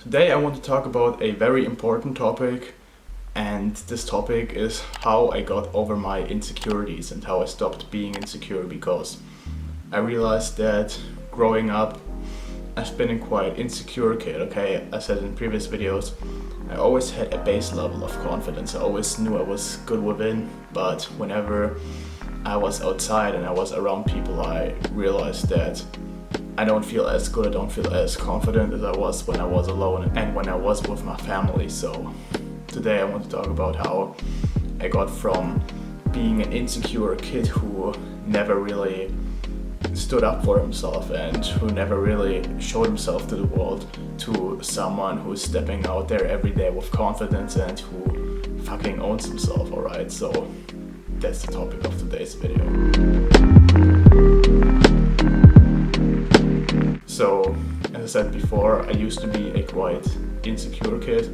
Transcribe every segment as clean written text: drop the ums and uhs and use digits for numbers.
Today I want to talk about a very important topic, and this topic is how I got over my insecurities and how I stopped being insecure, because I realized that growing up I've been a quite insecure kid, okay? I said in previous videos, I always had a base level of confidence. I always knew I was good within, but whenever I was outside and I was around people, I realized that I don't feel as good, I don't feel as confident as I was when I was alone and when I was with my family. So today I want to talk about how I got from being an insecure kid who never really stood up for himself and who never really showed himself to the world to someone who's stepping out there every day with confidence and who fucking owns himself, alright? So that's the topic of today's video. So, as I said before, I used to be a quite insecure kid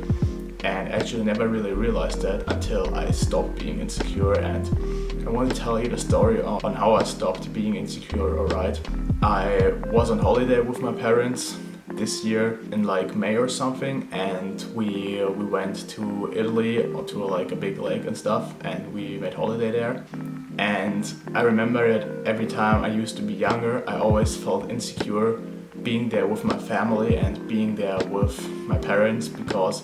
and actually never really realized that until I stopped being insecure, and I want to tell you the story on how I stopped being insecure, alright? I was on holiday with my parents this year in like May or something, and we went to Italy or to like a big lake and stuff, and we made holiday there. And I remember that every time I used to be younger, I always felt insecure being there with my family and being there with my parents, because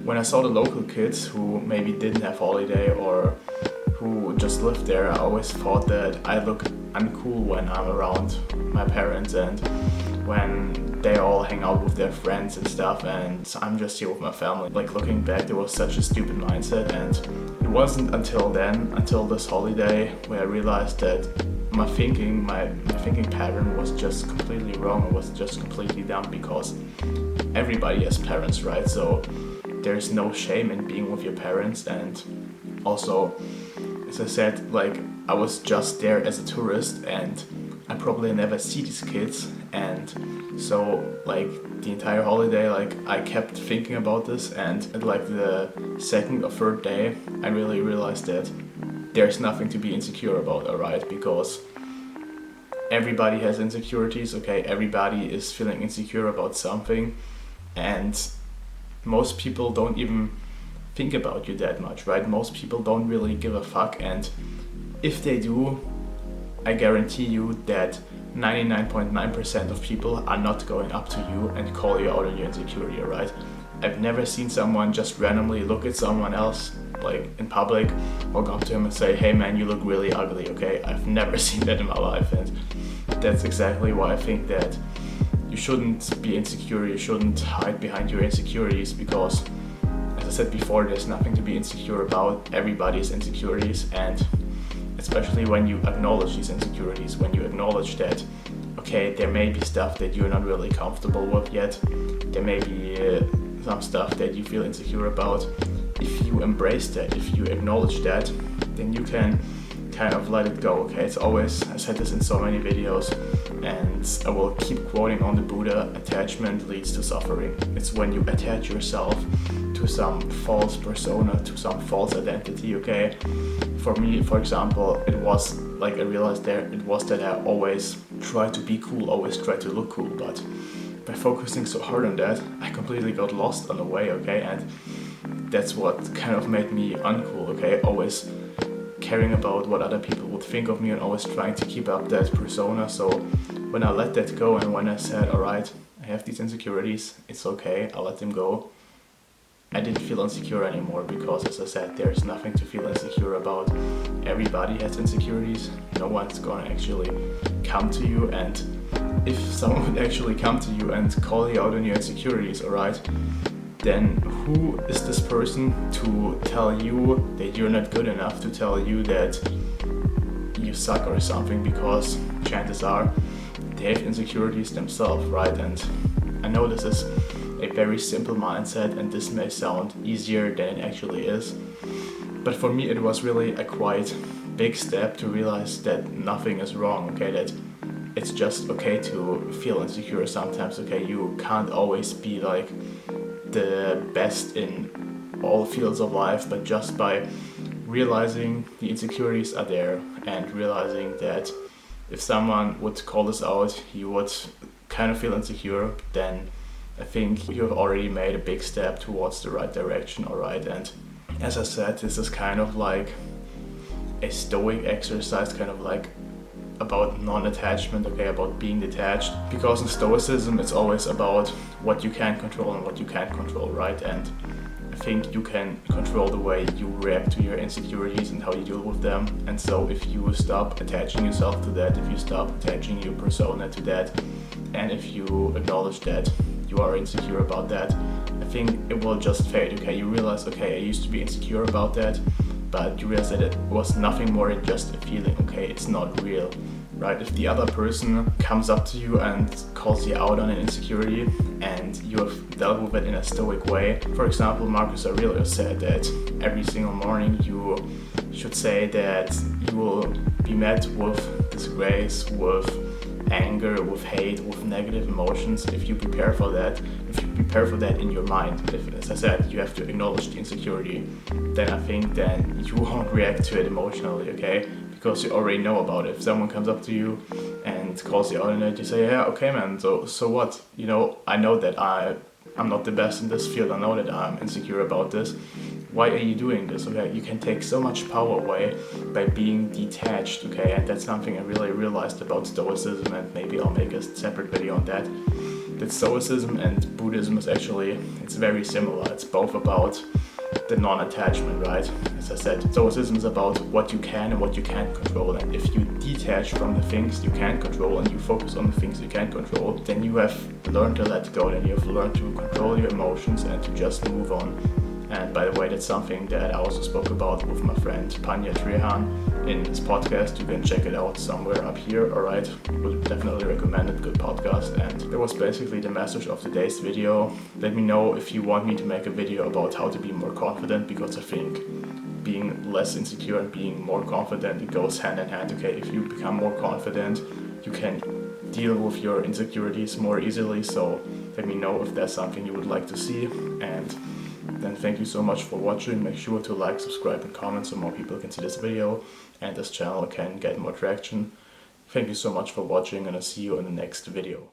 when I saw the local kids who maybe didn't have holiday or who just lived there, I always thought that I look uncool when I'm around my parents and when they all hang out with their friends and stuff, and I'm just here with my family. Like, looking back, there was such a stupid mindset, and it wasn't until then, until this holiday, where I realized that my thinking pattern was just completely wrong. It was just completely dumb, because everybody has parents, right? So there's no shame in being with your parents. And also, as I said, like, I was just there as a tourist and I probably never see these kids, and so like the entire holiday, like, I kept thinking about this, and at like the second or third day I really realized that there's nothing to be insecure about, alright? Because everybody has insecurities, okay? Everybody is feeling insecure about something, and most people don't even think about you that much, right? Most people don't really give a fuck, and if they do, I guarantee you that 99.9% of people are not going up to you and call you out on your insecurity, right? I've never seen someone just randomly look at someone else, like in public, walk up to him and say, "Hey man, you look really ugly," okay? I've never seen that in my life, and that's exactly why I think that you shouldn't be insecure, you shouldn't hide behind your insecurities, because, as I said before, there's nothing to be insecure about. Everybody has insecurities, and especially when you acknowledge these insecurities, when you acknowledge that, okay, there may be stuff that you're not really comfortable with yet, there may be some stuff that you feel insecure about. If you embrace that, if you acknowledge that, then you can kind of let it go, okay? It's always, I said this in so many videos, and I will keep quoting on the Buddha, attachment leads to suffering. It's when you attach yourself to some false persona, to some false identity, okay? For me, for example, it was like I realized there, it was that I always try to be cool, always try to look cool, but by focusing so hard on that, I completely got lost on the way, okay? And that's what kind of made me uncool, okay? Always caring about what other people would think of me and always trying to keep up that persona. So when I let that go and when I said, alright, I have these insecurities, it's okay, I'll let them go, I didn't feel insecure anymore, because, as I said, there's nothing to feel insecure about. Everybody has insecurities. No one's gonna actually come to you, and if someone would actually come to you and call you out on your insecurities, alright, then who is this person to tell you that you're not good enough, to tell you that you suck or something? Because chances are they have insecurities themselves, right? And I know this is a very simple mindset, and this may sound easier than it actually is, but for me it was really a quite big step to realize that nothing is wrong, okay? That it's just okay to feel insecure sometimes, okay? You can't always be like the best in all fields of life, but just by realizing the insecurities are there and realizing that if someone would call this out, you would kind of feel insecure, then I think you have already made a big step towards the right direction, alright? And as I said, this is kind of like a stoic exercise, kind of like about non-attachment, okay, about being detached. Because in Stoicism, it's always about what you can control and what you can't control, right? And I think you can control the way you react to your insecurities and how you deal with them. And so if you stop attaching yourself to that, if you stop attaching your persona to that, and if you acknowledge that you are insecure about that, I think it will just fade, okay? You realize, okay, I used to be insecure about that, but you realize that it was nothing more than just a feeling, okay? It's not real, right? If the other person comes up to you and calls you out on an insecurity and you have dealt with it in a stoic way, for example, Marcus Aurelius said that every single morning you should say that you will be met with disgrace, with anger, with hate, with negative emotions. If you prepare for that, if you prepare for that in your mind, if, as I said, you have to acknowledge the insecurity, then I think then you won't react to it emotionally, okay? Because you already know about it. If someone comes up to you and calls you out on it, you say, yeah, okay man, so what? You know, I know that I'm not the best in this field, I know that I'm insecure about this. Why are you doing this? Okay, you can take so much power away by being detached, okay? And that's something I really realized about Stoicism, and maybe I'll make a separate video on that. That Stoicism and Buddhism is actually, it's very similar. It's both about the non-attachment, right? As I said, Stoicism is about what you can and what you can't control. And if you detach from the things you can control and you focus on the things you can't control, then you have learned to let go, then you have learned to control your emotions and to just move on. And by the way, that's something that I also spoke about with my friend Pannya Trehan in his podcast. You can check it out somewhere up here, alright? Would definitely recommend it, good podcast. And that was basically the message of today's video. Let me know if you want me to make a video about how to be more confident, because I think being less insecure and being more confident, it goes hand in hand, okay? If you become more confident, you can deal with your insecurities more easily. So let me know if that's something you would like to see. And then thank you so much for watching. Make sure to like, subscribe and comment so more people can see this video and this channel can get more traction. Thank you so much for watching, and I'll see you in the next video.